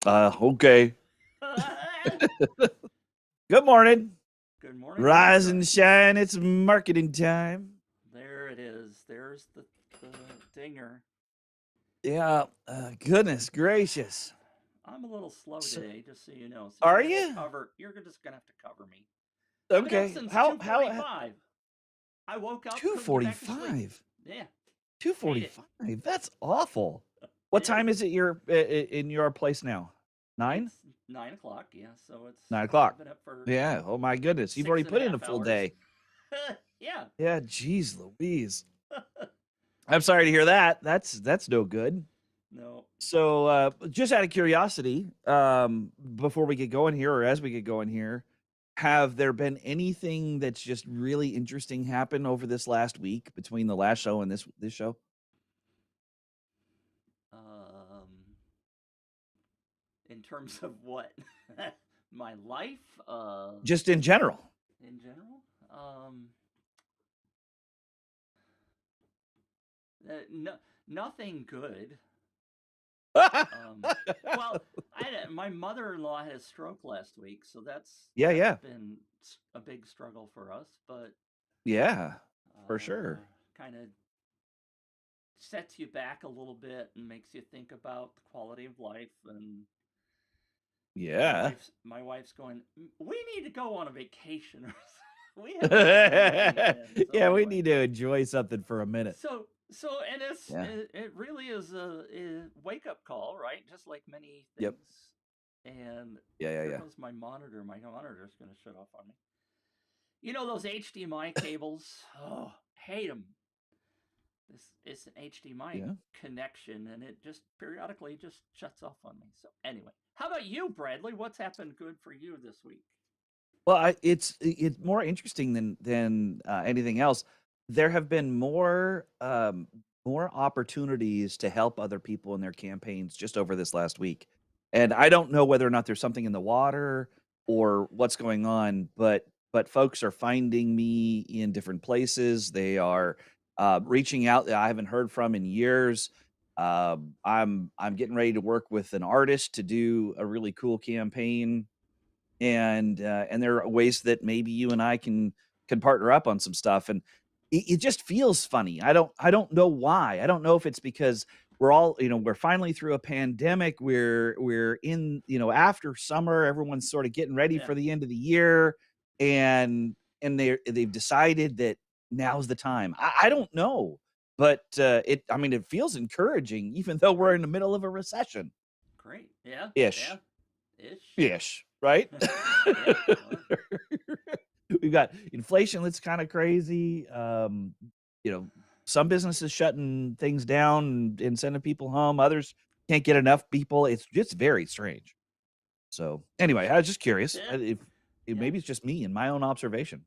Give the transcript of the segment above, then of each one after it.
Okay. Good morning. Good morning, Rise Roger. and shine. It's marketing time. There it is. There's the dinger. Yeah. Goodness gracious. I'm a little slow So, today, just so you know. So you're are gonna have to you? cover. You're just gonna have to cover me. I've been up Okay. since How 2:45. I woke up, couldn't get back to sleep. 2:45? Yeah, hate it. 2:45. That's awful. What It time is. is it in your place now? 9? It's 9 o'clock. Yeah, so it's. 9 I've o'clock. been up for Yeah. Oh my goodness. You've six already and a put in a half full hours. day. Yeah. Yeah, geez Louise. I'm sorry to hear that. That's no good. No. So, just out of curiosity, before we get going here, or as we get going here, have there been anything that's just really interesting happen over this last week between the last show and this show? Um. In terms of what? My life. Just in general. In general. Um. No, nothing good. Um, well, my mother-in-law had a stroke last week, so Yeah, that's yeah, been a big struggle for us. But yeah, for sure. kind of sets you back a little bit and makes you think about the quality of life. And my Yeah. wife's my wife's going, we need to go on a vacation. We haven't done anything. So Yeah, we anyway, need to enjoy something for a minute. and Yeah. it really is a wake up call, right? Just like many Yep. things. And Yeah, yeah, here yeah. goes my monitor. My monitor's going to shut off on me. You know those HDMI cables? Oh, hate them. This is an HDMI Yeah. connection, and it just periodically just shuts off on me. So anyway, how about you, Bradley? What's happened good for you this week? Well, it's more interesting than anything else. There have been more opportunities to help other people in their campaigns just over this last week, and I don't know whether or not there's something in the water or what's going on, but folks are finding me in different places. They are reaching out that I haven't heard from in years. I'm getting ready to work with an artist to do a really cool campaign, and there are ways that maybe you and I can partner up on some stuff, and it just feels funny. I don't know why. I don't know if it's because we're all, we're finally through a pandemic. We're in, after summer, everyone's sort of getting ready Yeah, for the end of the year, and they've decided that now's the time. I don't know, but I mean, it feels encouraging, even though we're in great, the middle of a recession great. Yeah, yeah, ish. ish. Ish, right? Yeah. Well, We've got inflation that's kinda crazy, you know, some businesses shutting things down and sending people home, others can't get enough people, it's just very strange. So, anyway, I was just curious, yeah, if yeah. maybe it's just me and my own observation.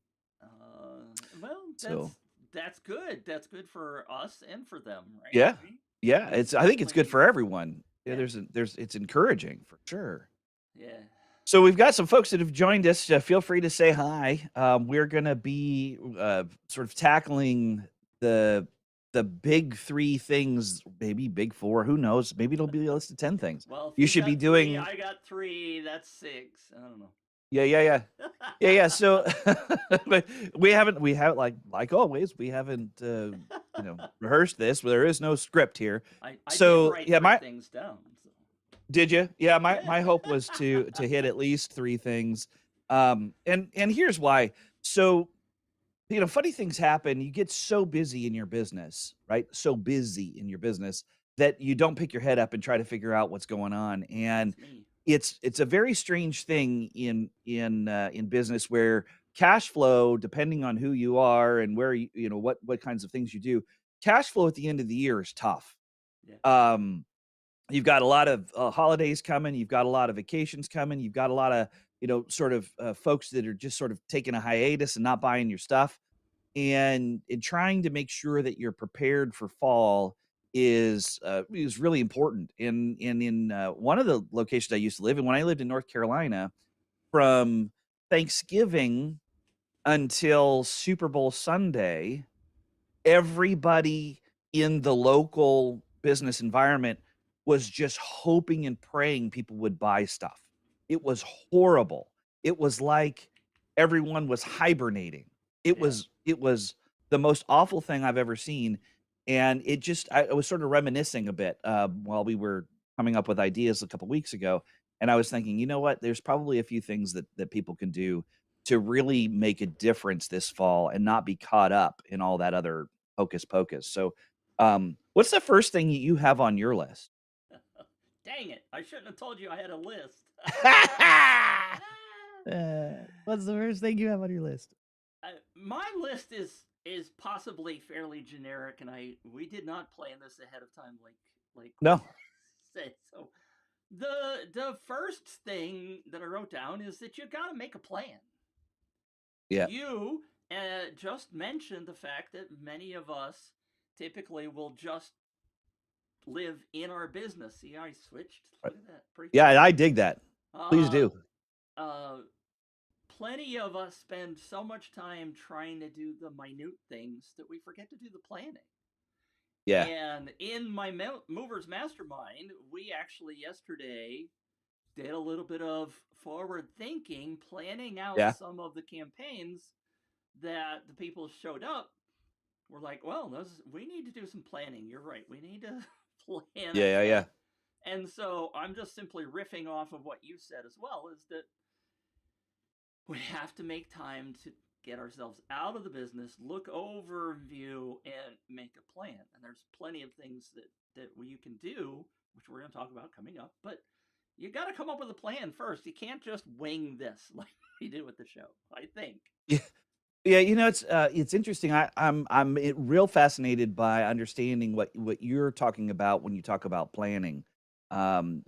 Well, So, that's good. That's good for us and for them, right? yeah. Yeah, We I think it's good certainly, for everyone. Yeah, yeah, there's it's encouraging for sure. yeah. So we've got some folks that have joined us. Feel free to say hi. We're going to be sort of tackling the the big three things, maybe big four. Who knows? Maybe it'll be a list of 10 things. Well, if You you've should be got three, doing. I got three. That's six. I don't know. Yeah, yeah, yeah, yeah, yeah. So, but we have like always, we haven't rehearsed this. There is no script here. I did So write yeah, three my things down. So. did you? Yeah, Yeah. my hope was to hit at least 3 things. And here's why. So, funny things happen. You get so busy in your business, right? So busy in your business that you don't pick your head up and try to figure out what's going on. And That's me. it's a very strange thing in business where cash flow, depending on who you are and where what kinds of things you do, cash flow at the end of the year is tough. Yeah. Um, You've got a lot of holidays coming. You've got a lot of vacations coming. You've got a lot of, sort of folks that are just sort of taking a hiatus and not buying your stuff. And in trying to make sure that you're prepared for fall is really important. In one of the locations I used to live in, when I lived in North Carolina, from Thanksgiving until Super Bowl Sunday, everybody in the local business environment was just hoping and praying people would buy stuff. It was horrible. It was like everyone was hibernating. Yeah. It was the most awful thing I've ever seen, and it just I was sort of reminiscing a bit, while we were coming up with ideas a couple weeks ago, and I was thinking, "You know what? There's probably a few things that people can do to really make a difference this fall and not be caught up in all that other hocus pocus." So, what's the first thing you have on your list? Dang it! I shouldn't have told you I had a list. What's the first thing you have on your list? My list is possibly fairly generic, and we did not plan this ahead of time, like we No. said. So the first thing that I wrote down is that you got to make a plan. Yeah. You just mentioned the fact that many of us typically will just live in our business. See, I switched. Look at that. Pretty Yeah, cool. I dig that. Please Uh, do. uh, Plenty of us spend so much time trying to do the minute things that we forget to do the planning. Yeah. And in my movers mastermind, we actually yesterday did a little bit of forward thinking, planning out Yeah. some of the campaigns that the people showed up. We're like, well, we need to do some planning. You're right. We need to plan Yeah, yeah, yeah. ahead. And so I'm just simply riffing off of what you said as well, is that we have to make time to get ourselves out of the business, look overview, and make a plan. And there's plenty of things that you can do, which we're going to talk about coming up. But you got to come up with a plan first. You can't just wing this like we do with the show, I think. Yeah. Yeah, it's interesting. Real fascinated by understanding what you're talking about when you talk about planning. In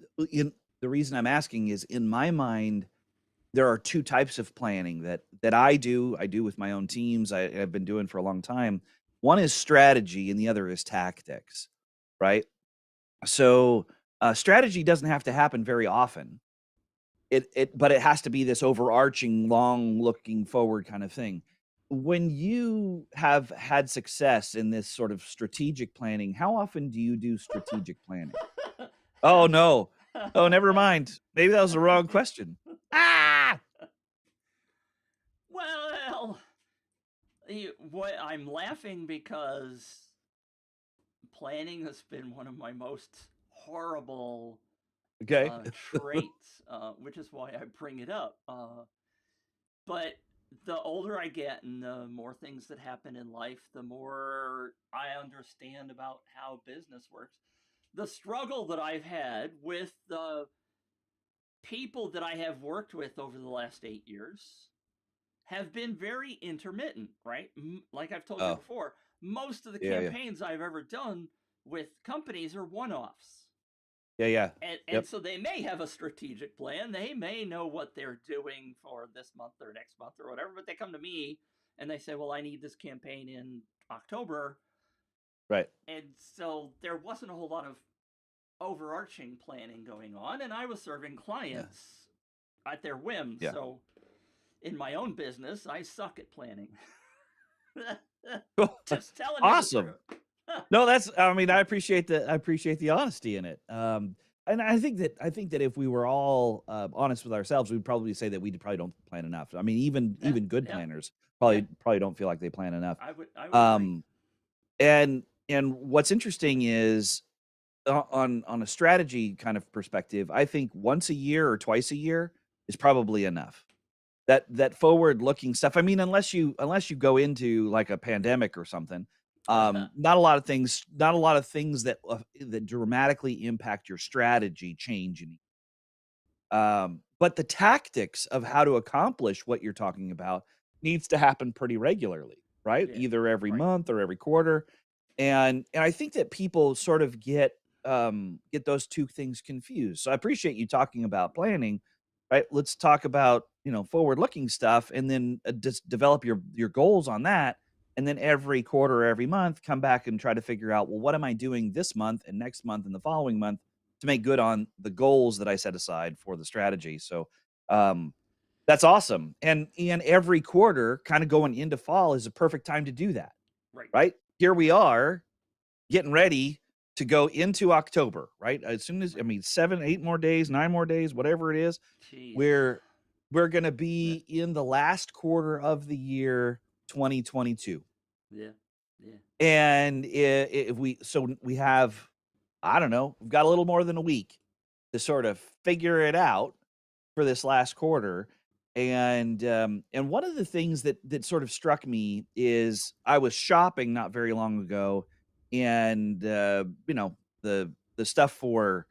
the reason I'm asking is in my mind, there are 2 types of planning that I do with my own teams, I've been doing for a long time. One is strategy and the other is tactics, right? So, strategy doesn't have to happen very often. But it has to be this overarching, long looking forward kind of thing. When you have had success in this sort of strategic planning, how often do you do strategic planning? Oh, no. Oh, never mind. Maybe that was the wrong question. Ah! Well, what I'm laughing because planning has been one of my most horrible Okay. traits, which is why I bring it up. But the older I get and the more things that happen in life, the more I understand about how business works. The struggle that I've had with the people that I have worked with over the last 8 years have been very intermittent, right? Like I've told you Oh, before, most of the yeah, yeah. campaigns I've ever done with companies are one offs. Yeah, yeah. And Yep. so they may have a strategic plan. They may know what they're doing for this month or next month or whatever, but they come to me and they say, well, I need this campaign in October. Right. And so there wasn't a whole lot of overarching planning going on. And I was serving Yeah. clients at their whim. Yeah. So in my own business, I suck at planning. Just telling you the Awesome. truth. No, I appreciate the honesty in it. And I think that if we were all honest with ourselves, we'd probably say that we probably don't plan enough. I mean, Yeah, even good yeah, planners yeah. probably don't feel like they plan enough. I would agree. Um, and what's interesting is on a strategy kind of perspective, I think once a year or twice a year is probably enough. That forward-looking stuff, I mean, unless you go into, like, a pandemic or something, not a lot of things that dramatically impact your strategy change any. But the tactics of how to accomplish what you're talking about needs to happen pretty regularly, right? Yeah, Either every right. month or every quarter. And I think that people sort of get those 2 things confused. So I appreciate you talking about planning, right? Let's talk about, forward-looking stuff and then, just develop your goals on that, and then every quarter, every month, come back and try to figure out, "Well, what am I doing this month and next month and the following month to make good on the goals that I set aside for the strategy?" So, um, that's awesome. And every quarter, kinda going into fall is a perfect time to do that, Right. right? Here we are getting ready to go into October, right? As soon as, I Right. mean, 7, 8 more days, 9 more days, whatever it is, Jeez. we're we're gonna be in the last quarter of the year 2022. Yeah. Yeah. And if we have, I don't know, we've got a little more than a week to sort of figure it out for this last quarter. And one of the things that sort of struck me is I was shopping not very long ago, and the stuff for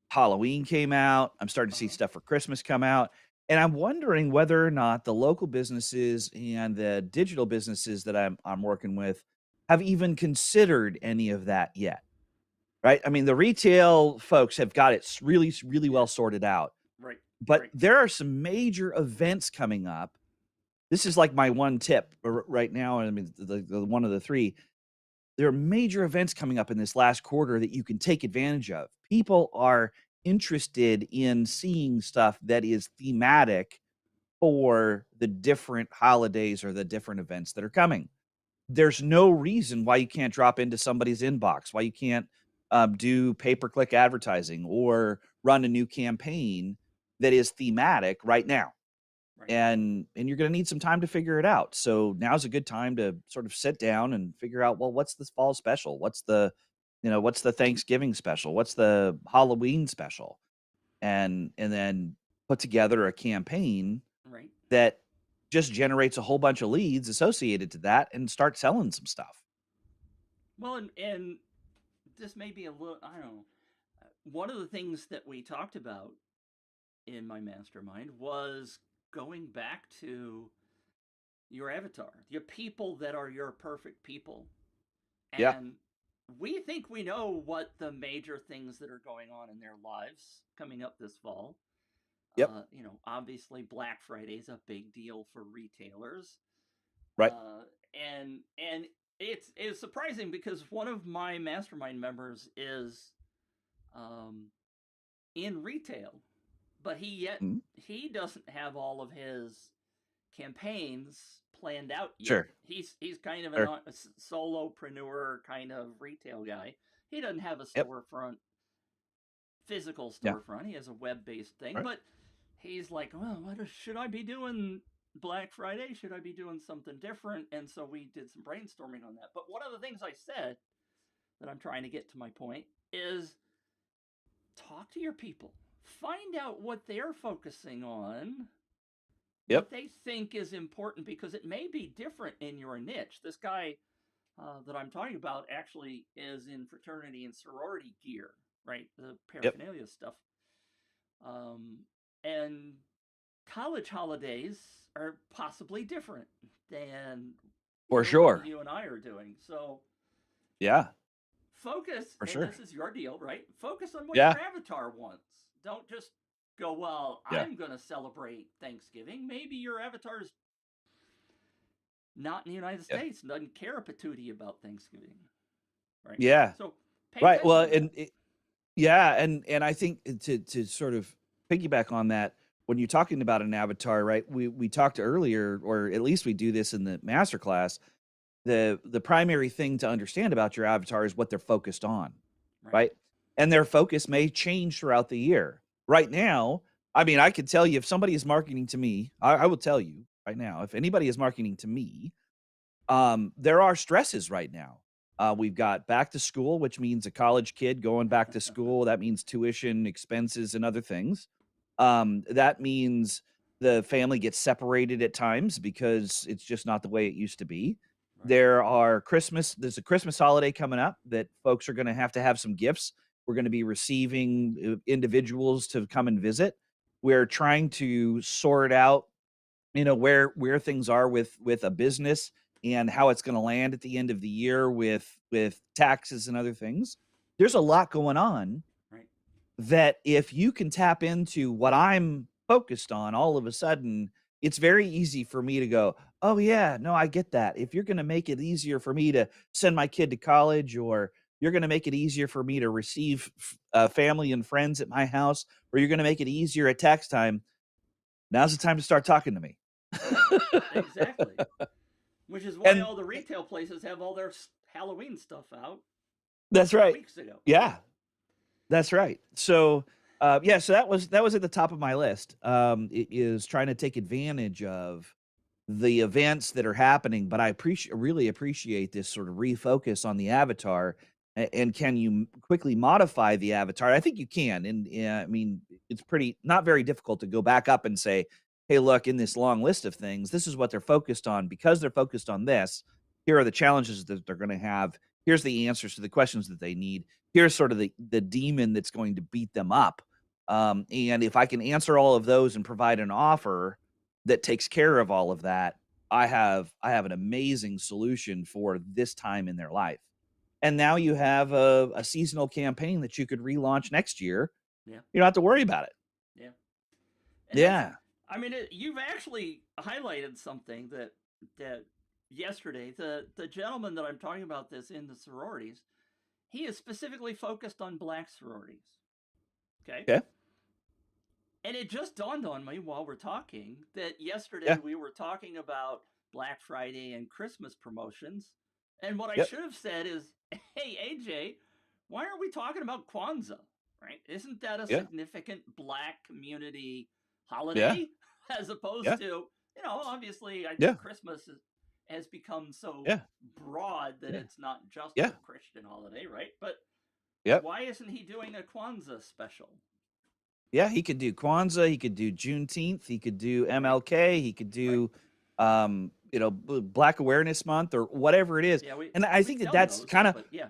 Halloween came out. I'm starting to see Uh-huh. stuff for Christmas come out. And I'm wondering whether or not the local businesses and the digital businesses that I'm working with have even considered any of that yet. Right? I mean, the retail folks have got it really Yeah. well sorted out. Right. But Right. there are some major events coming up. This is like my one tip right now. I mean, the one of the three. There are major events coming up in this last quarter that you can take advantage of. People are interested in seeing stuff that is thematic for the different holidays or the different events that are coming. There's no reason why you can't drop into somebody's inbox, why you can't do pay per click advertising or run a new campaign that is thematic right now. Right. And you're gonna need some time to figure it out. So now's a good time to sort of sit down and figure out, well, what's this fall special? What's the Thanksgiving special? What's the Halloween special? And then put together a campaign Right. that just generates a whole bunch of leads associated to that and start selling some stuff. Well, and this may be a little, I don't know. One of the things that we talked about in my mastermind was going back to your avatar, your people that are your perfect people. Yeah. And we think we know what the major things that are going on in their lives coming up this fall. Yep. Obviously Black Friday is a big deal for retailers. Right. Uh, and it's surprising because one of my mastermind members is um, in retail, but Mhm. he doesn't have all of his campaigns planned out yet. Sure. He's kind of Sure. a solopreneur kind of retail guy. He doesn't have a Yep. storefront, physical Yeah. storefront. He has a web based thing, Right. but he's like, well, should I be doing Black Friday? Should I be doing something different? And so we did some brainstorming on that. But one of the things I said that I'm trying to get to my point is talk to your people, find out what they're focusing on, what Yep. they think is important, because it may be different in your niche. This guy that I'm talking about actually is in fraternity and sorority gear, right? The Yep. paraphernalia stuff. Um, and college holidays are possibly different than For what sure. you and I are doing. So Yeah. focus, For and sure. this is your deal, right? Focus on what Yeah. your avatar wants. Don't just go, well, Yeah. I'm going to celebrate Thanksgiving. Maybe your avatar is not in the United Yeah. States and doesn't care a patootie about Thanksgiving, right? Yeah. So pay Right. attention Well, to that. yeah, and I think to sort of piggyback on that, when you're talking about an avatar, right? We talked earlier, or at least we do this in the master class. The primary thing to understand about your avatar is what they're focused on, Right. right? And their focus may change throughout the year. Right now, I mean, I could tell you if somebody is marketing to me, I will tell you right now, if anybody is marketing to me, there are stresses right now. We've got back to school, which means a college kid going back to school. That means tuition, expenses, and other things. That means the family gets separated at times because it's just not the way it used to be. Right. There's a Christmas holiday coming up that folks are going to have some gifts. We're going to be receiving individuals to come and visit. We're trying to sort out, where things are with a business and how it's going to land at the end of the year with taxes and other things. There's a lot going on Right. that if you can tap into what I'm focused on, all of a sudden it's very easy for me to go, oh yeah, no, I get that. If you're going to make it easier for me to send my kid to college, or you're going to make it easier for me to receive family and friends at my house, or you're going to make it easier at tax time, now's the time to start talking to me. Yeah, exactly. Which is why And all the retail places have all their Halloween stuff out. That's right. weeks ago. Yeah, that's right. So, yeah, so that was at the top of my list. It is trying to take advantage of the events that are happening, but I really appreciate this sort of refocus on the avatar. And can you quickly modify the avatar? I think you can. And I mean, it's pretty not very difficult to go back up and say, hey, look, in this long list of things, this is what they're focused on. Because they're focused on this, here are the challenges that they're going to have. Here's the answers to the questions that they need. Here's sort of the demon that's going to beat them up. And if I can answer all of those and provide an offer that takes care of all of that, I have an amazing solution for this time in their life. And now you have a seasonal campaign that you could relaunch next year. Yeah, You don't have to worry about it. yeah. And that's, Yeah. I mean, you've actually highlighted something that yesterday, the gentleman that I'm talking about this in the sororities, he is specifically focused on black sororities. Okay. Okay. And it just dawned on me while we're talking that yesterday Yeah. we were talking about Black Friday and Christmas promotions. And what I Yep. should have said is, hey, AJ, why aren't we talking about Kwanzaa? Right? Isn't that a Yeah. significant black community Yeah. holiday? As Yeah. opposed to, obviously, I Yeah. think Christmas has become so Yeah. broad that Yeah. it's not just Yeah. a Christian holiday, right? But Yep. why isn't he doing a Kwanzaa special? Yeah. He could do Kwanzaa. He could do Juneteenth. He could do Right, MLK. He could right. do, Black Awareness Month or whatever it is. Yeah, And I think we've that done that's those, kind of but yeah,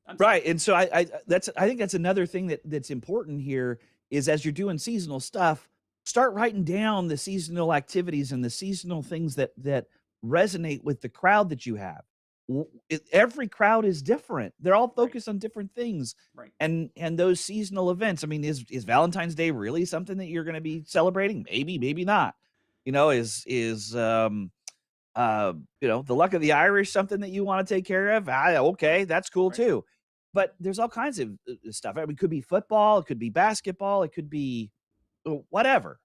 I'm sorry. right. And so I think that's another thing that's important here is as you're doing seasonal stuff, start writing down the seasonal activities and the seasonal things that resonate with the crowd that you have. Every crowd is different. They're all Right, focused on different things. right, And those seasonal events, I mean, is Valentine's Day really something that you're going to be celebrating? Maybe, maybe not. The luck of the Irish something that you wanna take care of? right, Okay, that's cool right, too. But there's all kinds of, stuff. I mean, it could be football, it could be basketball, it could be, whatever.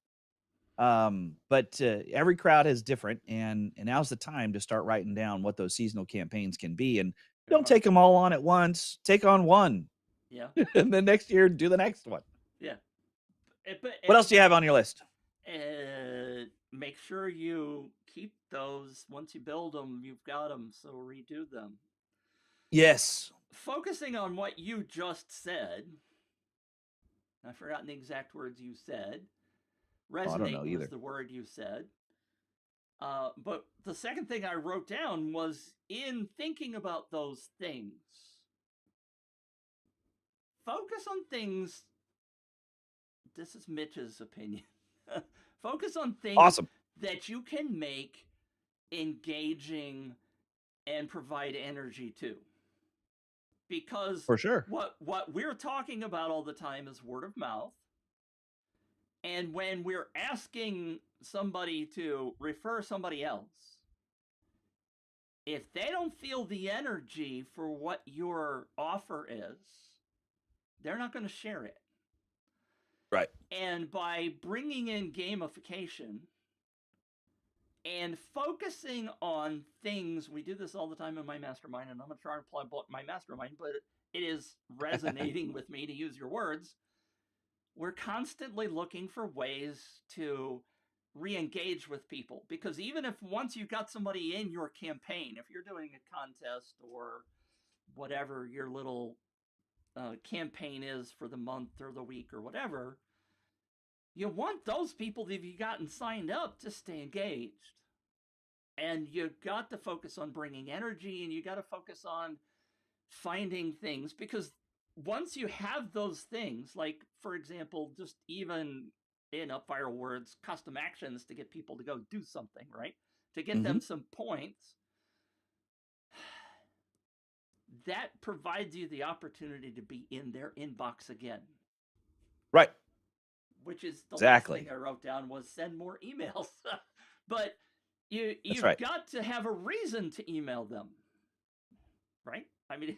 But, every crowd is different, and now's the time to start writing down what those seasonal campaigns can be, and don't uh-huh, take them all on at once. Take on one, yeah, and then next year, do the next one. yeah. What else do you have on your list? Make sure you keep those. Once you build them, you've got them, so redo them. Yes. Focusing on what you just said, I've forgotten the exact words you said. Oh, I don't Resonate know was either. the word you said. But the second thing I wrote down was in thinking about those things, focus on things. This is Mitch's opinion. Focus on things Awesome. that you can make engaging and provide energy to. Because For sure. what we're talking about all the time is word of mouth. And when we're asking somebody to refer somebody else, if they don't feel the energy for what your offer is, they're not going to share it. Right. And by bringing in gamification and focusing on things, we do this all the time in my mastermind, and I'm going to try and apply my mastermind, but it is resonating with me, to use your words. We're constantly looking for ways to re-engage with people, because even if once you got somebody in your campaign, if you're doing a contest or whatever your little campaign is for the month or the week or whatever, you want those people that you've gotten signed up to stay engaged. And you got to focus on bringing energy, and you got to focus on finding things, because once you have those things, like for example, just even in Upfire words, custom actions to get people to go do something, right? To get Mhm. them some points, that provides you the opportunity to be in their inbox again. Right. Which is the last thing Exactly. I wrote down was send more emails. But That's you've right. got to have a reason to email them, right? I mean,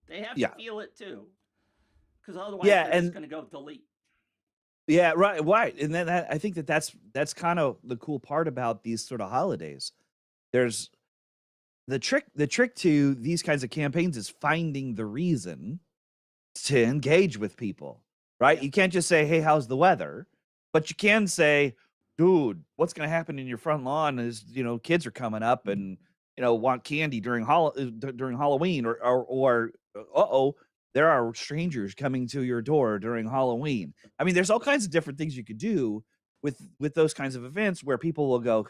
they have to Yeah. feel it too, because otherwise Yeah, they're just and going to go delete. yeah, right, and then I think that's kind of the cool part about these sort of holidays. There's the trick to these kinds of campaigns is finding the reason to engage with people, right? Yeah. You can't just say, "Hey, how's the weather?" But you can say, "Dude, what's gonna happen in your front lawn is, kids are coming up and, want candy during Halloween or uh-oh, there are strangers coming to your door during Halloween." I mean, there's all kinds of different things you could do with those kinds of events where people will go,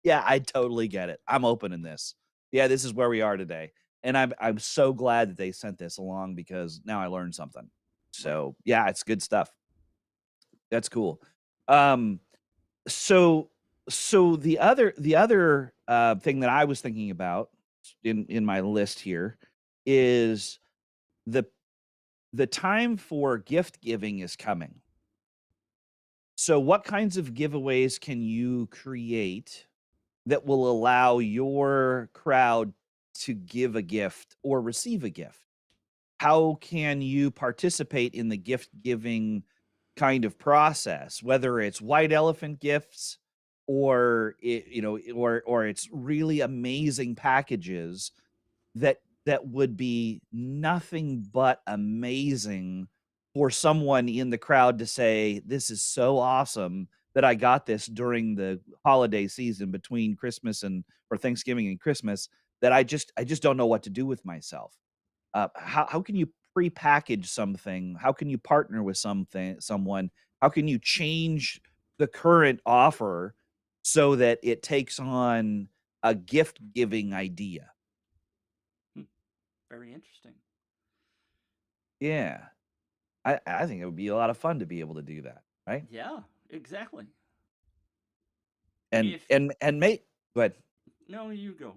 "Yeah, I totally get it. I'm open in this. Yeah, this is where we are today." And I'm so glad that they sent this along because now I learned something. Right. So, yeah, it's good stuff. That's cool. Um, so the other thing that I was thinking about in my list here is the the time for gift giving is coming. So what kinds of giveaways can you create that will allow your crowd to give a gift or receive a gift? How can you participate in the gift giving kind of process, whether it's white elephant gifts or it's really amazing packages that would be nothing but amazing for someone in the crowd to say, "This is so awesome that I got this during the holiday season between Christmas and or Thanksgiving and Christmas that I just don't know what to do with myself." How can you prepackage something? How can you partner with someone? How can you change the current offer so that it takes on a gift giving idea? Hmm. Very interesting. Yeah. I think it would be a lot of fun to be able to do that, right? Yeah, exactly. And If and and make but no, you go.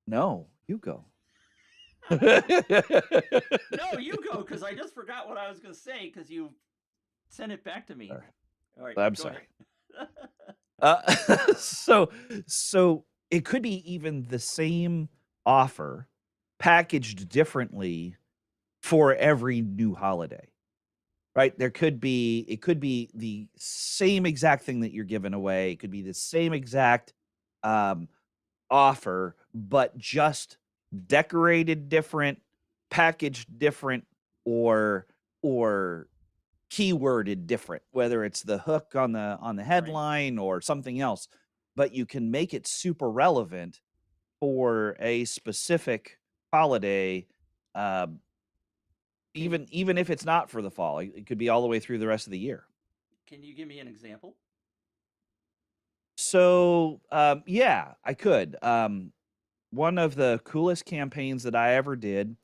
no, you go. No, you go, because I just forgot what I was going to say because you sent it back to me. Sorry. All right, I'm go ahead. sorry. Uh, so so it could be even the same offer packaged differently for every new holiday, right? It could be the same exact thing that you're giving away. It could be the same exact um, offer, but just decorated different, packaged different, or or keyworded different, whether it's the hook on the Right. headline or something else, but you can make it super relevant for a specific holiday, um, Can even if it's not for the fall. It could be all the way through the rest of the year. can you give me an example? So, yeah, I could. One of the coolest campaigns that I ever did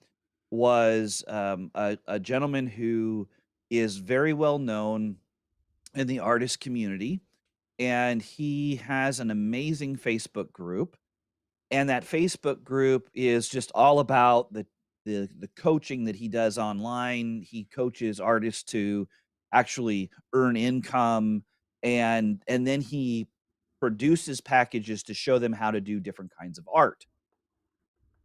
was a gentleman who is very well known in the artist community, and he has an amazing Facebook group. And that Facebook group is just all about the coaching that he does online. He coaches artists to actually earn income, and then he produces packages to show them how to do different kinds of art.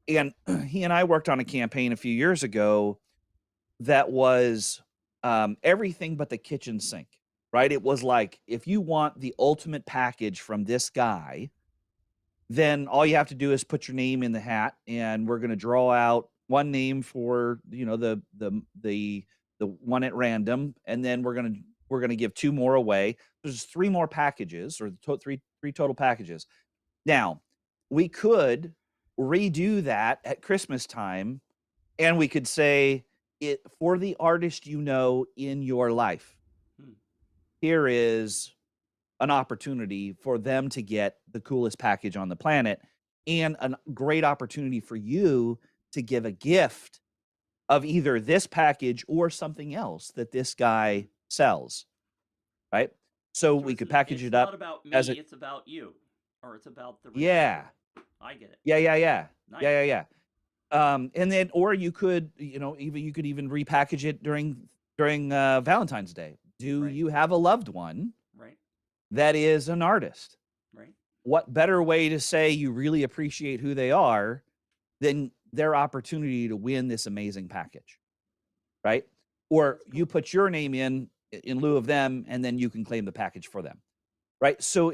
And he and I worked on a campaign a few years ago that was, everything but the kitchen sink, right? It was like, if you want the ultimate package from this guy, then all you have to do is put your name in the hat, and we're gonna draw out one name for, the one at random, and then we're gonna give 2 more away. There's 3 more packages or 3 total packages. Now, we could redo that at Christmas time, and we could say, "It for the artist you know in your life, Hmm. here is an opportunity for them to get the coolest package on the planet and a great opportunity for you to give a gift of either this package or something else that this Hmm. guy sells," right? So So we could package it's it not up about as me, a it's about you, or it's about the yeah. recipient. I get it. Yeah, yeah, yeah. Nice. Yeah, yeah, yeah. And then or you could, even you could even repackage it during Valentine's Day. Do Right. you have a loved one Right. that is an artist? Right. What better way to say you really appreciate who they are than their opportunity to win this amazing package, right? Or That's you cool. put your name in lieu of them, and then you can claim the package for them, right? So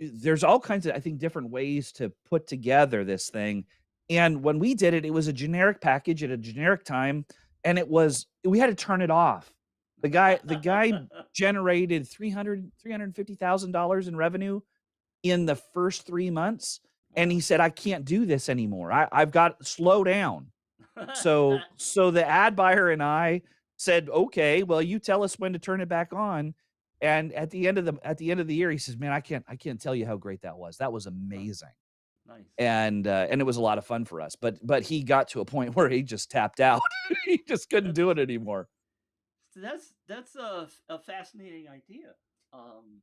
there's all kinds of, I think, different ways to put together this thing. And when we did it, it was a generic package at a generic time, and we had to turn it off. The guy generated $350,000 in revenue in the first 3 months, and he Wow. said, "I can't do this anymore. I've got slow down." So the ad buyer and I said, "Okay, well, you tell us when to turn it back on." And at the end of the year, he says, "Man, I can't tell you how great that was. That was Huh, amazing." nice. And it was a lot of fun for us. But he got to a point where he just tapped out. He just couldn't That's do it anymore. that's a fascinating idea. Um,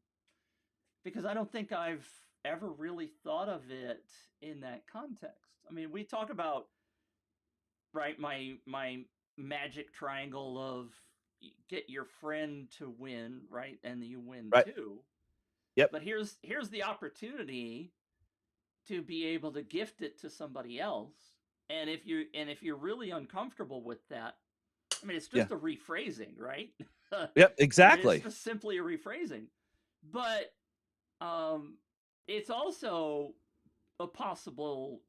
because I don't think I've ever really thought of it in that context. I mean, we talk about, right, my magic triangle of get your friend to win, right, and you win Right. too. Yep. But here's the opportunity to be able to gift it to somebody else. And if you're really uncomfortable with that, I mean, it's Yeah. just a rephrasing, right? Yep, I mean, it's exactly. just simply a rephrasing. But um, it's also a possible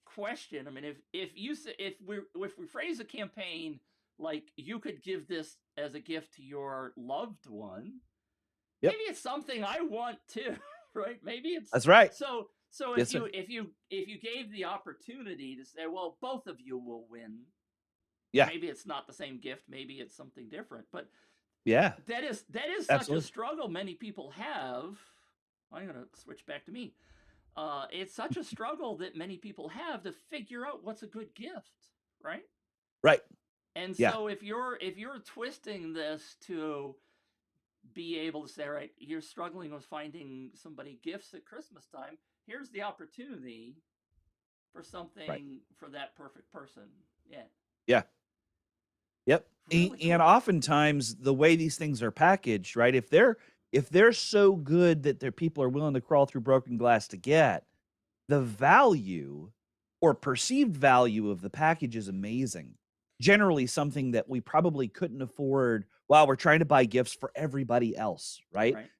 question. I mean, if we phrase a campaign like you could give this as a gift to your loved one, Yep. maybe it's something I want too, right? Maybe it's That's right. so if Yes, sir. you gave the opportunity to say, well, both of you will win. Yeah. Maybe it's not the same gift, maybe it's something different, but Yeah. that is such a Absolutely. struggle many people have. I'm going to switch back to me. It's such a struggle that many people have to figure out what's a good gift, right? Right. And Yeah. so if you're twisting this to be able to say, right, you're struggling with finding somebody gifts at Christmas time, here's the opportunity for Right. something for that perfect person. Yeah, Yeah. Yep. really And cool. oftentimes the way these things are packaged, right? If they're so good that their people are willing to crawl through broken glass to get, the value or perceived value of the package is amazing. Generally something that we probably couldn't afford while we're trying to buy gifts for everybody else, right? Right, right.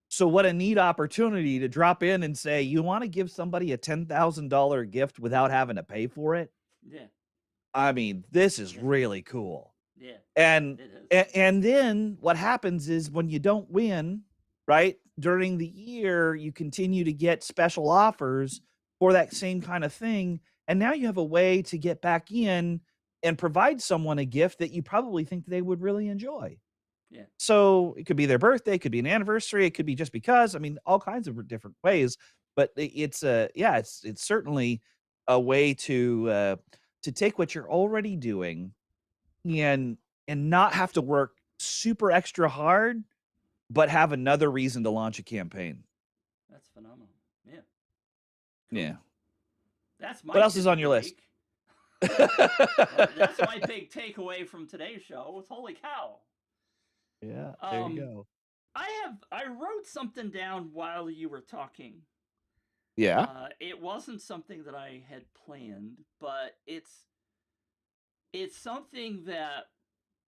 So what a neat opportunity to drop in and say, "You wanna give somebody a $10,000 gift without having to pay for it?" Yeah, I mean, this is yeah, really cool. yeah. And It is. and then what happens is when you don't win, right, during the year, you continue to get special offers for that same kind of thing, and now you have a way to get back in and provide someone a gift that you probably think they would really enjoy. Yeah, So, it could be their birthday, it could be an anniversary, it could be just because, I mean, all kinds of different ways, but yeah, it's certainly a way to take what you're already doing and not have to work super extra hard, but have another reason to launch a campaign. that's phenomenal. Yeah, Yeah. cool. That's What my else is tip on of the your list? week. That's my big takeaway from today's show. Was holy cow. Yeah, there you Um, go. I wrote something down while you were talking. Yeah, It wasn't something that I had planned, but it's something that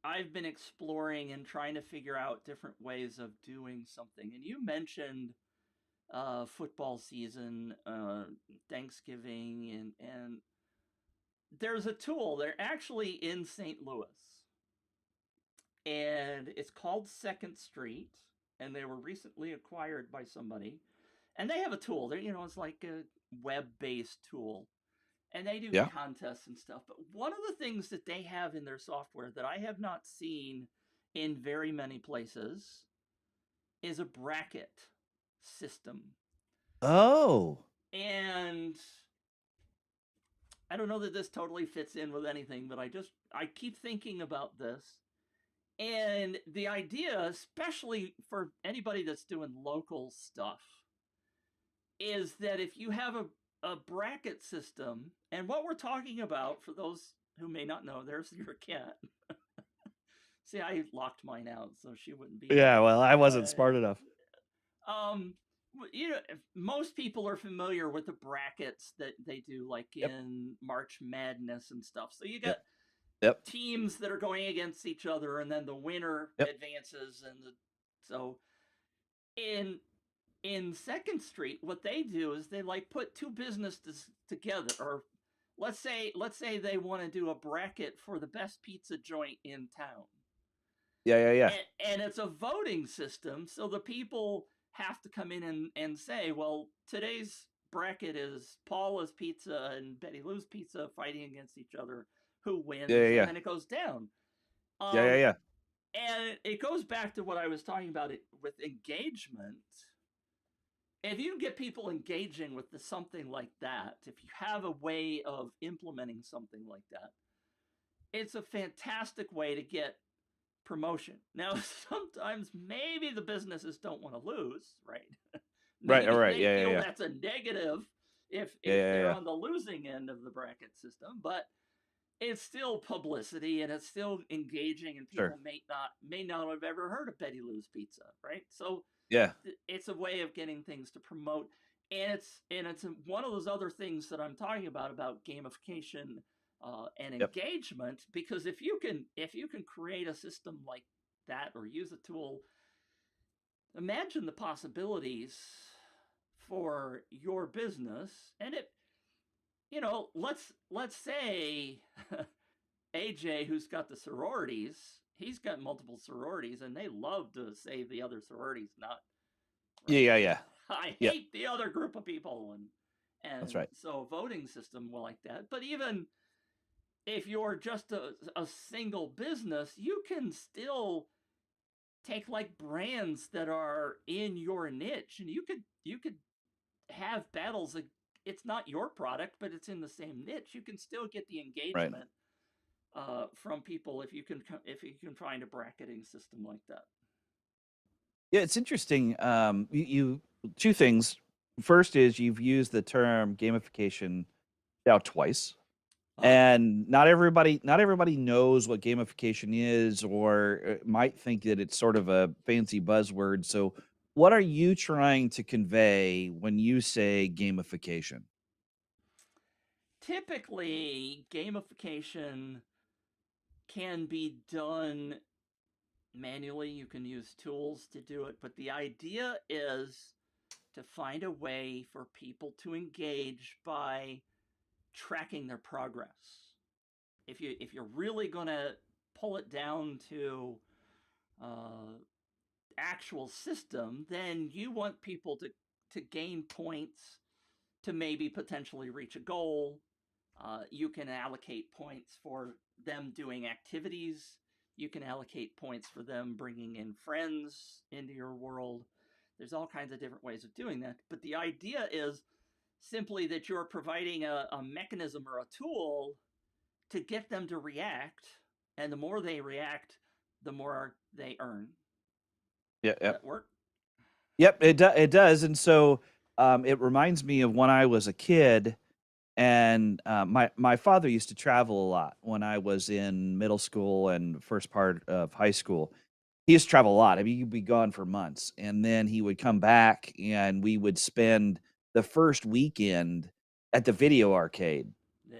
I've been exploring and trying to figure out different ways of doing something. And you mentioned football season, Thanksgiving, and there's a tool. They're actually in St. Louis, and it's called Second Street, and they were recently acquired by somebody, and they have a tool. It's like a web-based tool, and they do yeah. contests and stuff. But one of the things that they have in their software that I have not seen in very many places is a bracket system. Oh, And I don't know that this totally fits in with anything, but I keep thinking about this. And the idea, especially for anybody that's doing local stuff, is that if you have a bracket system, and what we're talking about, for those who may not know, there's your cat. See, I locked mine out so she wouldn't be yeah, here. well, I wasn't smart enough. Um, most people are familiar with the brackets that they do, like Yep, in March Madness and stuff. So you got yep, yep, teams that are going against each other, and then the winner yep. advances, and so in in Second Street, what they do is they like put two businesses together, or let's say they want to do a bracket for the best pizza joint in town, Yeah, yeah, yeah. and it's a voting system, so the people have to come in and say, well, today's bracket is Paula's Pizza and Betty Lou's Pizza fighting against each other. Who Yeah, yeah, wins? And yeah. then it goes down. Yeah, yeah, Um, yeah. and it goes back to what I was talking about with engagement. If you get people engaging with something like that, if you have a way of implementing something like that, it's a fantastic way to get promotion. Now, sometimes maybe the businesses don't want to lose, right? Right, all Maybe right. they Yeah, yeah, feel yeah. that's a negative Yeah, if yeah, they're yeah. on the losing end of the bracket system, but it's still publicity and it's still engaging, and Sure. people may not have ever heard of Betty Lou's Pizza, right? So Yeah. it's a way of getting things to promote, and it's one of those other things that I'm talking about gamification and Yep. engagement, because if you can create a system like that or use a tool, imagine the possibilities for your business. And let's say AJ, who's got the sororities, he's got multiple sororities, and they love to say the other sororities not Yeah, right. yeah, yeah. I Yeah, hate the other group of people, and that's and right. so a voting system will like that. But even if you're just a single business, you can still take like brands that are in your niche, and you could have battles. It's not your product, but it's in the same niche. You can still get the Right. engagement from people if you can find a bracketing system like that. Yeah, it's interesting. You two things. First is you've used the term gamification now twice. Oh, And not everybody knows what gamification is or might think that it's sort of a fancy buzzword. So what are you trying to convey when you say gamification? typically gamification can be done manually. You can use tools to do it, but the idea is to find a way for people to engage by tracking their progress. If you're really going to pull it down to uh, actual system, then you want people to gain points to maybe potentially reach a goal. You can allocate points for them doing activities. You can allocate points for them bringing in friends into your world. There's all kinds of different ways of doing that. But the idea is simply that you're providing a mechanism or a tool to get them to react. And the more they react, the more they earn. Yeah, Does yep. that work? Yep, it does. And so it reminds me of when I was a kid and my father used to travel a lot when I was in middle school and first part of high school. He used to travel a lot. I mean, he'd be gone for months, and then he would come back, and we would spend the first weekend at the video arcade.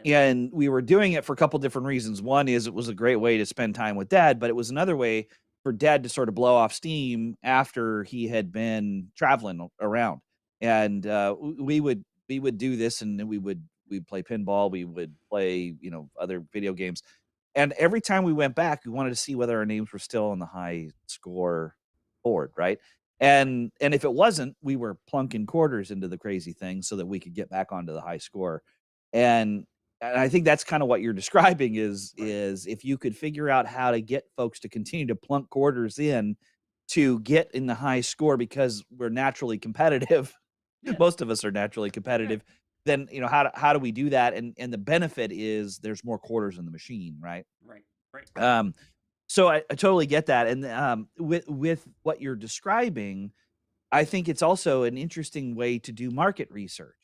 Yeah. And we were doing it for a couple different reasons. One is it was a great way to spend time with dad, but it was another way for dad to sort of blow off steam after he had been traveling around. And we would do this, and then we'd play pinball, we would play, other video games, and every time we went back, we wanted to see whether our names were still on the high score board, right? Right. And if it wasn't, we were plunking quarters into the crazy thing so that we could get back onto the high score. And and I think that's kind of what you're describing is Right. is if you could figure out how to get folks to continue to plunk quarters in to get in the high score because we're naturally competitive. Yeah. Most of us are naturally Yeah. competitive. Then, how do we do that? And the benefit is there's more quarters in the machine, right? Right. Right. Um, so I totally get that, and, with what you're describing, I think it's also an interesting way to do market research,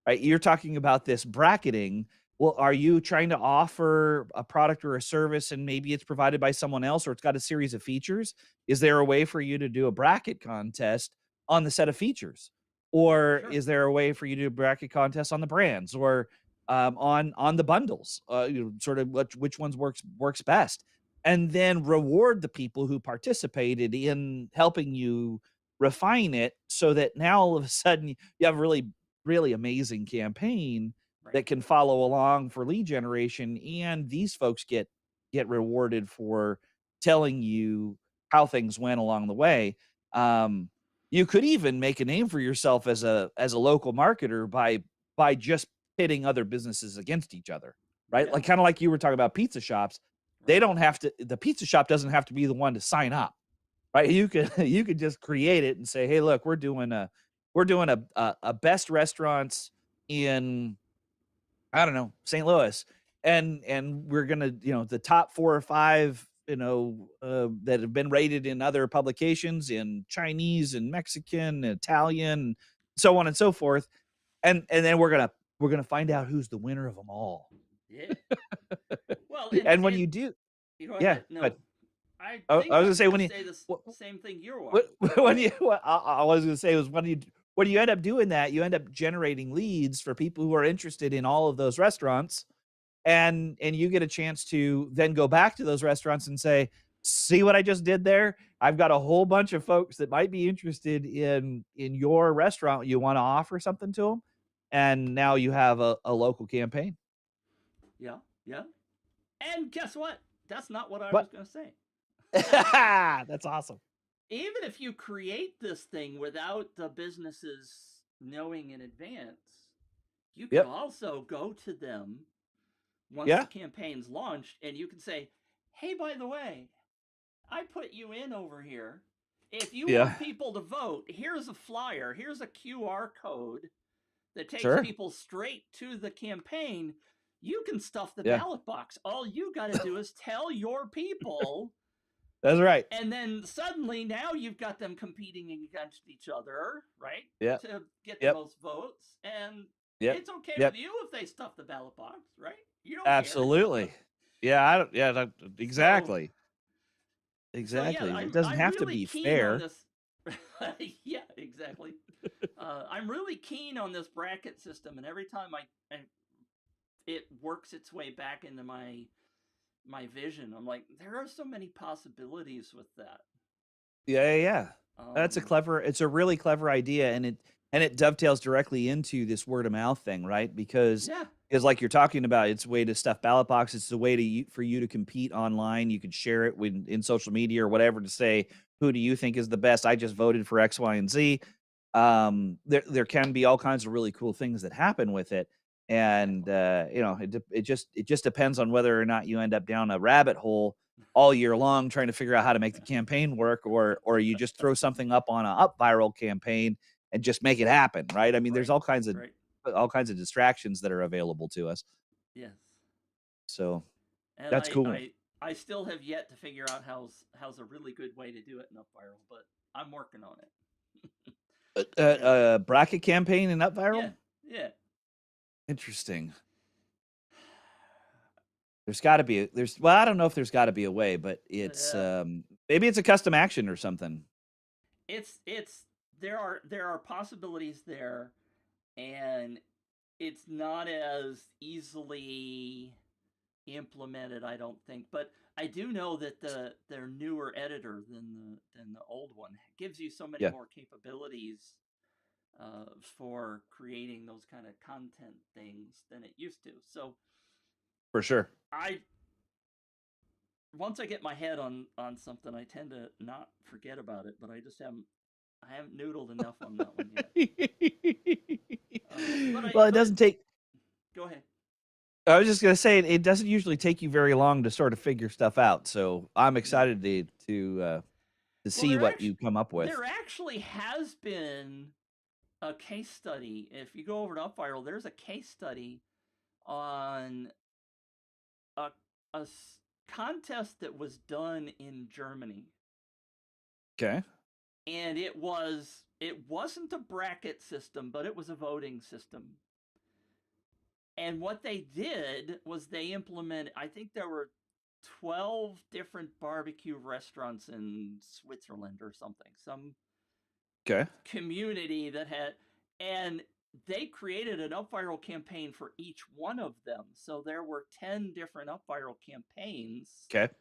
right? You're talking about this bracketing. Well, are you trying to offer a product or a service and maybe it's provided by someone else or it's got a series of features? Is there a way for you to do a bracket contest on the set of features? Yeah. Or Sure. is there a way for you to do a bracket contest on the brands or on the bundles? Sort of which ones works best, and then reward the people who participated in helping you refine it so that now all of a sudden you have a really, really amazing campaign Right. that can follow along for lead generation, and these folks get rewarded for telling you how things went along the way. Um, you could even make a name for yourself as a local marketer by just pitting other businesses against each other, right? Yeah. Like kind of like you were talking about pizza shops. They Right. don't have to the pizza shop doesn't have to be the one to sign up, right? You could you could just create it and say, "Hey, look, we're doing a best restaurants in I don't know, St. Louis, and we're gonna, the top 4 or 5, that have been rated in other publications in Chinese and Mexican, Italian, so on and so forth, and then we're gonna find out who's the winner of them all." Yeah. Well, And when and you do you go yeah, ahead. but No, I I think was I gonna was say gonna when you say this wh same thing you wh are. when you what I was gonna say was when you end up doing that, you end up generating leads for people who are interested in all of those restaurants, and you get a chance to then go back to those restaurants and say, "See what I just did there? I've got a whole bunch of folks that might be interested in your restaurant. You wanna offer something to them?" And now you have a local campaign. Yeah. Yeah. And guess what? That's not what I was What? gonna say. That's awesome. Even if you create this thing without the businesses knowing in advance, you could Yep. also go to them once the Yeah. campaign's launched and you can say, hey, by the way, I put you in over here. If you Yeah. want people to vote, here's a flyer, here's a QR code that takes Sure. people straight to the campaign. You can stuff the Yeah. ballot box. All you got to do is tell your people. That's right. And then suddenly now you've got them competing against each other, right? Yep. To get the Yep. most votes. And Yep. it's okay with Yep. you if they stuff the ballot box, right? You don't care. Absolutely. Yeah, I don't yeah, that So exactly. yeah, Exactly. It I'm doesn't I'm have to really be keen on fair. this. Yeah, exactly. I'm really keen on this bracket system, and every time I it works its way back into my vision, I'm like, there are so many possibilities with that. Yeah, yeah, yeah. Um, It's a really clever idea, and it dovetails directly into this word of mouth thing, right? yeah, Because like you're talking about, it's a way to stuff ballot box. It's a way for you to compete online. You could share it in social media or whatever to say, who do you think is the best? I just voted for X, Y, and Z. There can be all kinds of really cool things that happen with it, and exactly. it just depends on whether or not you end up down a rabbit hole all year long trying to figure out how to make the campaign work, or you just throw something up on a up viral campaign and just make it happen, right? I mean, there's Right, right. all kinds of distractions that are available to us. Yes. So And that's cool. I still have yet to figure out how's a really good way to do it in up viral, but I'm working on it. And Bracket campaign and up yeah, viral. yeah. Interesting. There's got to be there's well, I don't know if there's got to be a way, but it's Uh, maybe it's a custom action or something. it's there are possibilities there, and it's not as easily implemented, I don't think. But I do know that their newer editor than the old one gives you so many Yeah, more capabilities for creating those kind of content things than it used to. So for sure. I once I get my head on something, I tend to not forget about it. But I haven't noodled enough on that one yet. But I Well, it but doesn't take go ahead. I was just gonna say it doesn't usually take you very long to sort of figure stuff out, so I'm No. excited to Well, see what you come up with. there actually has been a case study. If you go over to UpViral, there's a case study on a, contest that was done in Germany, Okay. and it wasn't a bracket system, but it was a voting system. And what they did was they implemented. I think there were 12 different barbecue restaurants in Switzerland or something, some Okay. community that had, and they created an up viral campaign for each one of them. So there were 10 different up viral campaigns, Okay.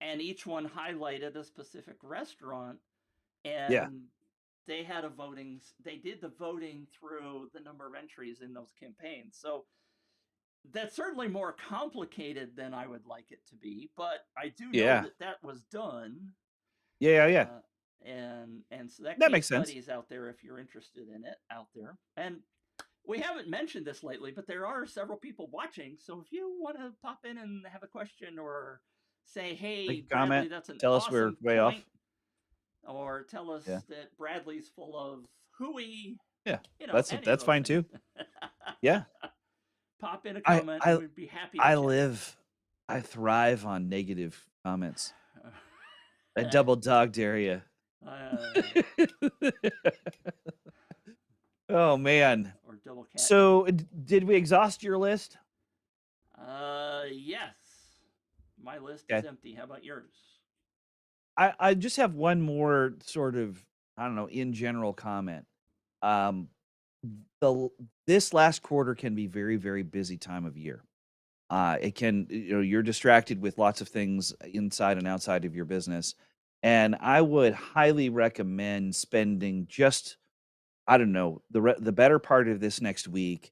and each one highlighted a specific restaurant. Yeah. And they had a voting. They did the voting through the number of entries in those campaigns. So that's certainly more complicated than I would like it to be, but I do know Yeah. that that was done. Yeah, yeah, yeah. Uh, and so that That case makes sense. study is out there if you're interested in it out there. And we haven't mentioned this lately, but there are several people watching. So if you want to pop in and have a question or say, Make "Hey, a comment. Bradley, that's an Tell us we're awesome way point," off. or tell Yeah. us that Bradley's full of hooey, Yeah. any of That's those fine things, too. Yeah. pop in a I comment and I we'd be happy to I chat. live I thrive on negative comments. I double dog dare you. uh, Oh man. or double cat dare you. So did we exhaust your list? Yes. My list is Okay. empty. How about yours? I just have one more sort of, I don't know, in general comment. Um the this last quarter can be very, very busy time of year. It can, you're distracted with lots of things inside and outside of your business. And I would highly recommend spending just, I don't know, the better part of this next week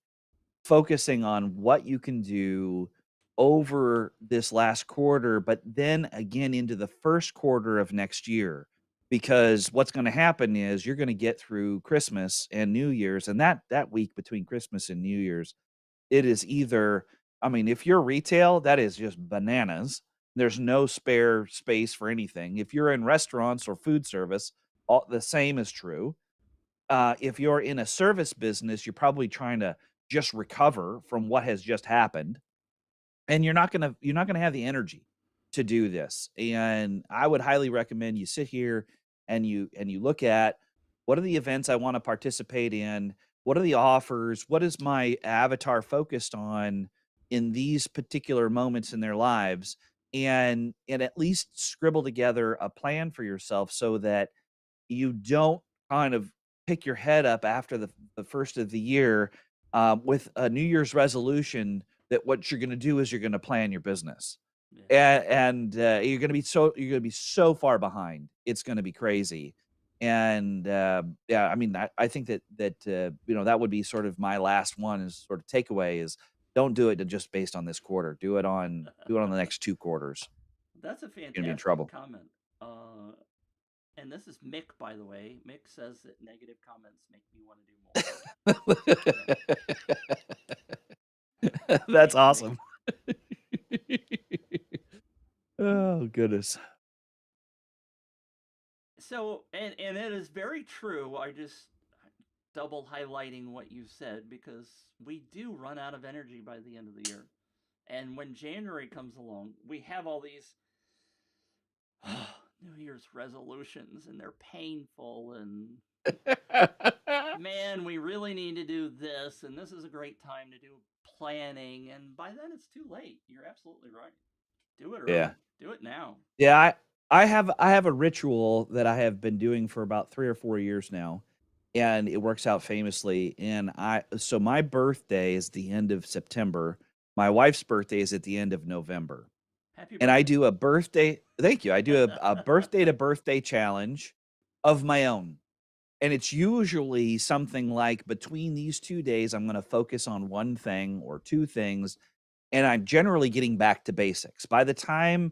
focusing on what you can do over this last quarter, but then again into the first quarter of next year. Because what's going to happen is you're going to get through Christmas and New Year's, and that week between Christmas and New Year's, it is either, I mean, if you're retail, that is just bananas. There's no spare space for anything. If you're in restaurants or food service, all the same is true. If you're in a service business, you're probably trying to just recover from what has just happened, and you're not gonna have the energy to do this. And I would highly recommend you sit here and you look at what are the events I want to participate in, what are the offers, what is my avatar focused on in these particular moments in their lives, and at least scribble together a plan for yourself so that you don't kind of pick your head up after the first of the year, with a New Year's resolution that what you're gonna do is you're gonna plan your business. Yeah. You're gonna be so far behind. It's gonna be crazy. And, yeah, I mean, I think that would be sort of my last one is sort of takeaway is don't do it just based on this quarter. Do it on the next 2 quarters. That's a You're gonna be in fantastic trouble. comment. And this is Mick, by the way. Mick says that negative comments make me want to do more. Yeah. That's Thank you, Mick. awesome. Oh, goodness. So, and it is very true. I just double highlighting what you said because we do run out of energy by the end of the year. And when January comes along, we have all these New Year's resolutions and they're painful and man, we really need to do this and this is a great time to do planning and by then it's too late. You're absolutely right. Do it Yeah. early. Do it now. Yeah, I have a ritual that I have been doing for about 3 or 4 years now, and it works out famously, and I so my birthday is the end of September. My wife's birthday is at the end of November, Happy and I birthday. do a birthday thank you. I do a birthday to birthday challenge of my own. And it's usually something like between these 2 days, I'm gonna focus on 1 thing or 2 things, and I'm generally getting back to basics. By the time,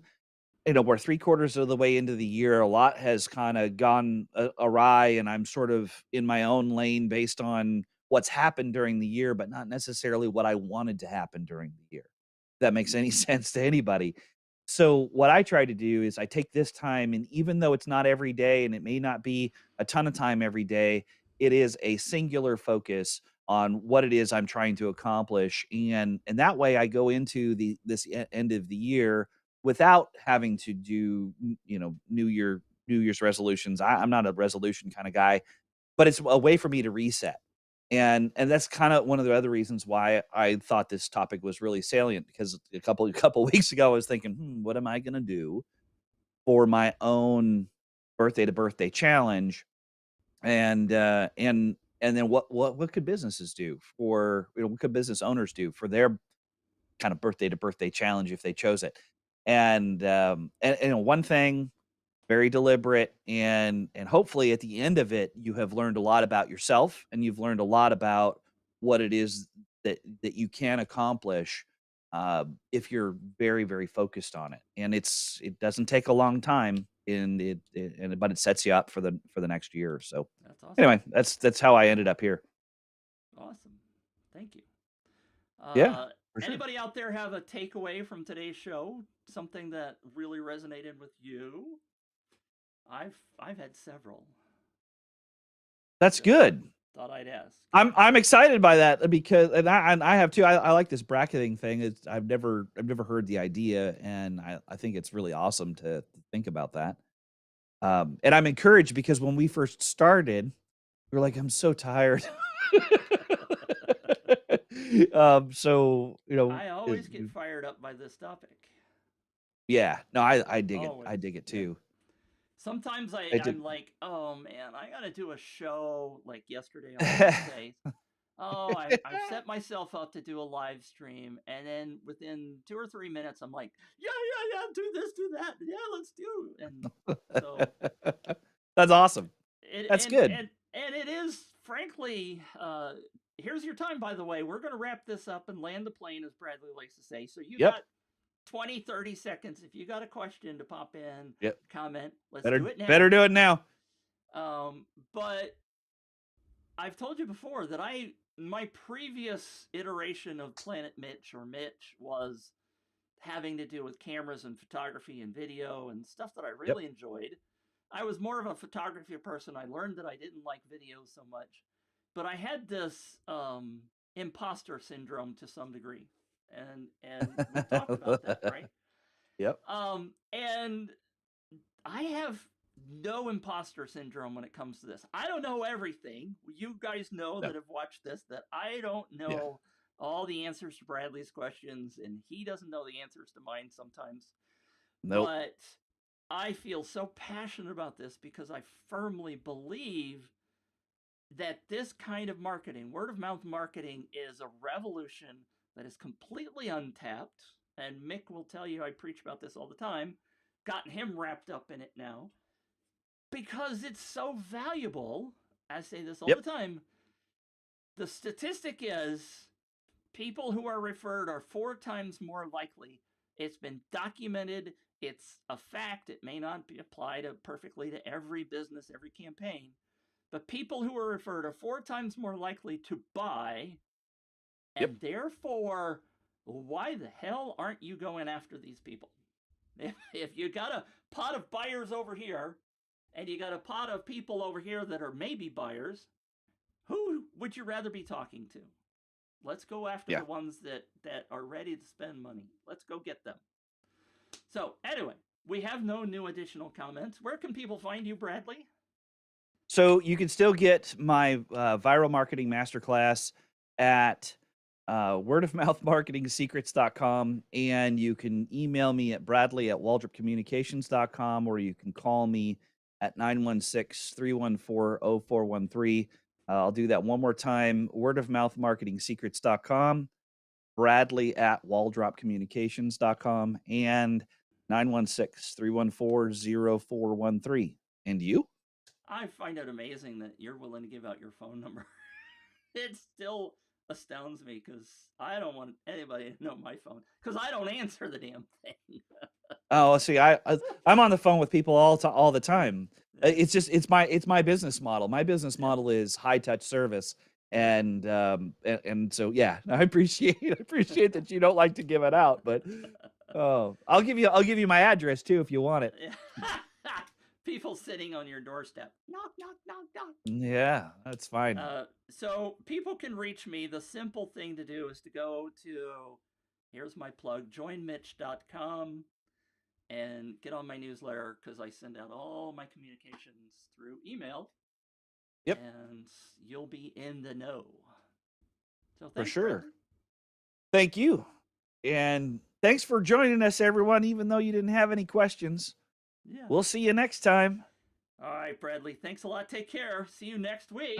we're 3 quarters of the way into the year, a lot has kinda gone awry, and I'm sort of in my own lane based on what's happened during the year, but not necessarily what I wanted to happen during the year. If that makes any sense to anybody. So, what I try to do is I take this time, and even though it's not every day, and it may not be a ton of time every day, it is a singular focus on what it is I'm trying to accomplish, and that way I go into this end of the year without having to do, New Year's resolutions. I'm not a resolution kinda guy, but it's a way for me to reset. And that's kinda one of the other reasons why I thought this topic was really salient because a couple weeks ago, I was thinking, "Hmm, what am I gonna do for my own birthday to birthday challenge?" And then what could businesses do what could business owners do for their kind of birthday to birthday challenge if they chose it? And one thing very deliberate, and hopefully at the end of it, you have learned a lot about yourself, and you've learned a lot about what it is that you can accomplish, if you're very, very focused on it. And it doesn't take a long time, and but it sets you up for the next year. So That's awesome. anyway, that's how I ended up here. Awesome. Thank you. Yeah, Uh, for sure. Anybody out there have a takeaway from today's show? Something that really resonated with you? I've had several. That's So good. thought I'd ask. I'm excited by that, because and I have too. I like this bracketing thing. I've never heard the idea, and I think it's really awesome to think about that. And I'm encouraged because when we first started, we were like, "I'm so tired." So, I always get fired up by this topic. yeah, no, I dig it. I Always. dig it Yeah. too. Sometimes I I'm did. like, oh man, I gotta do a show like yesterday on Wednesday. Oh, I've set myself up to do a live stream, and then within 2 or 3 minutes, I'm like, yeah, do this, do that, yeah, let's do. And so That's awesome. it That's good. and it is frankly, here's your time. By the way, we're gonna wrap this up and land the plane, as Bradley likes to say. So you Yep. got 20, 30 seconds. If you got a question to pop in, Yep. comment. Let's do Better it now. better do it now. But I've told you before that my previous iteration of Planet Mitch or Mitch was having to do with cameras and photography and video and stuff that I Yep. really enjoyed. I was more of a photography person. I learned that I didn't like video so much, but I had this imposter syndrome to some degree, and we've talked about that, right? Yep. And I have no imposter syndrome when it comes to this. I don't know everything. You guys know No. that have watched this that I don't Yeah. know all the answers to Bradley's questions, and he doesn't know the answers to mine sometimes. Nope. But I feel so passionate about this because I firmly believe that this kind of marketing, word of mouth marketing, is a revolution that is completely untapped. And Mick will tell you I preach about this all the time. Gotten him wrapped up in it now because it's so valuable. I say this all Yep. the time. The statistic is people who are referred are 4 times more likely. It's been documented. It's a fact. It may not be applied perfectly to every business, every campaign, but people who are referred are 4 times more likely to buy, Yep. and therefore, why the hell aren't you going after these people? If you got a pot of buyers over here and you got a pot of people over here that are maybe buyers, who would you rather be talking to? Let's go after Yeah. the ones that are ready to spend money. Let's go get them. So anyway, we have no new additional comments. Where can people find you, Bradley? So you can still get my viral marketing masterclass at wordofmouthmarketingsecrets.com, and you can email me at bradley@waldropcommunications.com, or you can call me at 916-314-0413. I'll do that one more time: wordofmouthmarketingsecrets.com, bradley@waldropcommunications.com, and 916-314-0413. And you? I find it amazing that you're willing to give out your phone number. It still astounds me because I don't want anybody to know my phone because I don't answer the damn thing. Oh, see, I'm on the phone with people all the time. It's just it's my business model. My business Yeah, model is high touch service, yeah. and so yeah, I appreciate that you don't like to give it out, but oh, I'll give you my address too if you want it. People sitting on your doorstep. Knock, knock, knock, knock. Yeah, that's fine. So people can reach me. The simple thing to do is to go to, here's my plug, joinmitch.com and get on my newsletter because I send out all my communications through email Yep, and you'll be in the know. So for thanks, sure. Bradley. Thank you, and thanks for joining us, everyone. Even though you didn't have any questions, Yeah. we'll see you next time. All right, Bradley. Thanks a lot. Take care. See you next week.